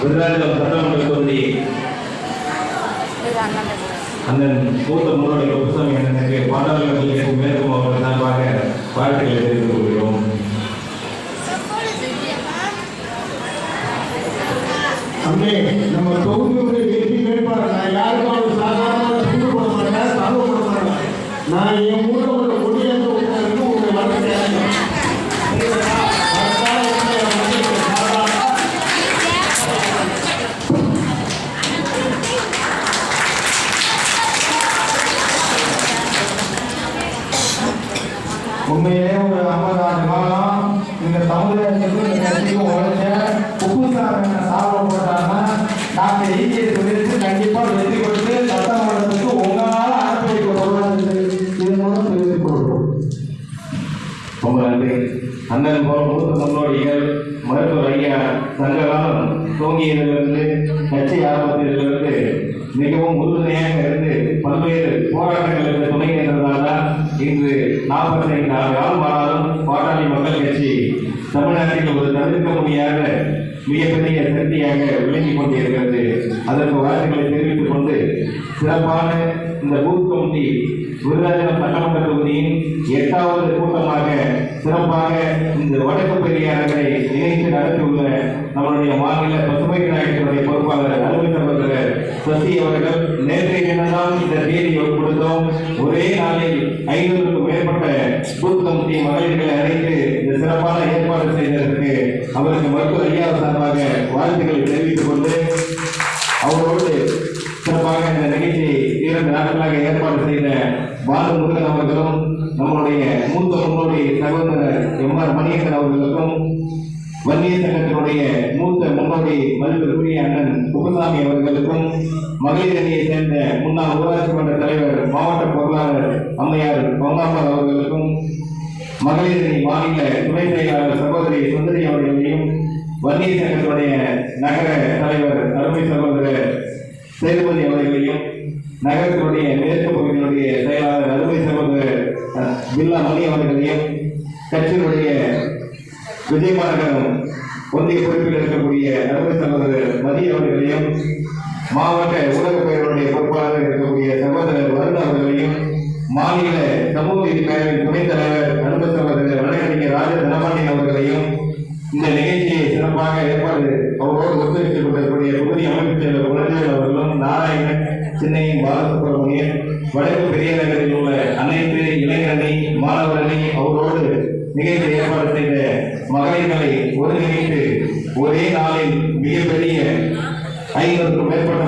விருதாச்சலம் சட்டமன்ற தொகுதி அண்ணன் மூத்த முன்னோடி குப்புசாமி அண்ணனுக்கு பாடாளுமன்ற மேற்கும் அவர்கள் சார்பாக வாழ்த்துக்களை தெரிவித்துக் கொள்கிறோம். அங்கே நம்ம தொகுதியுடைய வெற்றி வேட்பாளர் நான் யாருக்கும் அவர் சாதாரண சூடு போட மாட்டேன், சால்வ போட மாட்டேன். நான் என் ஊரோட கொடியேற்ற உட்கார்ந்து உங்களை வளர்த்து உண்மையிலே ஒரு 50 ஆண்டு காலம் இந்த சமுதாயத்துக்கும் உழைச்ச குப்புசாமி சாப்பிட போட்டாங்கன்னா டாக்டர் ஈஜிஎஸ் சொல்லிட்டு கண்டிப்பாக வெற்றி கொடுத்து சட்டமன்றத்துக்கு உங்களால் அனுப்பி வைக்கப்படுவது இது மூலம் தெரிவித்துக் கொள்கிறோம். ரொம்ப நன்றி. அண்ணன் போல மூத்த முன்னோடிகள் மருத்துவர் ஐயா சங்ககாலம் தோங்கியதிலிருந்து கட்சி ஆரம்பத்திலிருந்து மிகவும் உறுதுணையாக இருந்து பல்வேறு போராட்டங்களுக்கு துணை நின்றதால் தான் இன்று 45 ஆண்டுகளாலும் பாட்டாளி மக்கள் கட்சி தமிழ்நாட்டில் ஒரு தவிர்க்க முடியாத மிகப்பெரிய சக்தியாக விளங்கிக் கொண்டிருக்கிறது. அதற்கு வாழ்த்துக்களை தெரிவித்துக் கொண்டு சிறப்பான இந்த பூத் கமிட்டி விருதாச்சலம் சட்டமன்ற தொகுதியின் 8வது கூட்டமாக சிறப்பாக இந்த வடக்கு பெரியாரை இணைத்து நடத்தியுள்ள நம்மளுடைய மாநில பசுமை நாயகத்தினுடைய பொறுப்பாளர் அலுவலக சகோதரர் சசி அவர்கள் நேற்றைய தினம்தான் இந்த தேதியை கொடுத்தோம். ஒரே நாளில் 500க்கும் மேற்பட்ட பூத் கமிட்டி மகளிர்களை அழைத்து இந்த சிறப்பான ஏற்பாடு செய்ததற்கு அவருக்கு மருத்துவ ஐயா சார்பாக வாழ்த்துக்களை தெரிவித்துக் கொண்டு அவரோடு சிறப்பாக இந்த நிகழ்ச்சியை 2 நாட்களாக ஏற்பாடு செய்த பாலு முருகன் அவர்களும் நம்முடைய மூத்த முன்னோடி சகோதரர் எம்.ஆர். மணிகண்டன் அவர்களுக்கும் வன்னியர் சங்கத்தினுடைய மூத்த முன்னோடி மதிப்பிற்குரிய அண்ணன் குப்புசாமி அவர்களுக்கும் மகளிர் அணியை சேர்ந்த முன்னாள் ஊராட்சி மன்ற தலைவர் மாவட்ட பொருளாளர் அம்மையார் பொங்காம்பர் அவர்களுக்கும் மகளிர் அணி மாநில துணை செயலாளர் சகோதரி சுந்தரி அவர்களையும் வன்னியர் சங்கத்தினுடைய நகர தலைவர் அருமை சகோதரர் சேதுபதி அவர்களையும் நகரத்தினுடைய மேற்கு பகுதியினுடைய செயலாளர் அருமை சகோதரர் பில்லா மணி அவர்களையும் கட்சியினுடைய விஜயமாநகரம் ஒன்றிய பொறுப்பில் இருக்கக்கூடிய அருமை சகோதரர் மதி அவர்களையும் மாவட்ட ஊடக பெயருடைய பொறுப்பாளர் இருக்கக்கூடிய சகோதரர் வருண் அவர்களையும் மாநில சமூக நீதி பேரவையின் துணைத் தலைவர் அருமை சகோதரர் வழக்கறிஞர் ராஜ தனபாண்டியன் அவர்களையும் இந்த நிகழ்ச்சியை சிறப்பாக ஏற்பாடு அவரோடு ஒத்துழைத்துக் கொண்டிருக்கூடிய தொகுதி அமைப்பு செயலர் குழந்தைகள் அவர்களும் நாராயணன் சின்னையின் பாலசுப்ரமணியன் வடக்கு பெரிய நகரில் உள்ள அனைத்து இளைஞரணி மாணவர் அணி அவரோடு நிகழ்ச்சி ஏற்பாடு செய்த மகளிர்களை ஒருங்கிணைத்து ஒரே நாளில் மிகப்பெரிய 500க்கும் மேற்பட்ட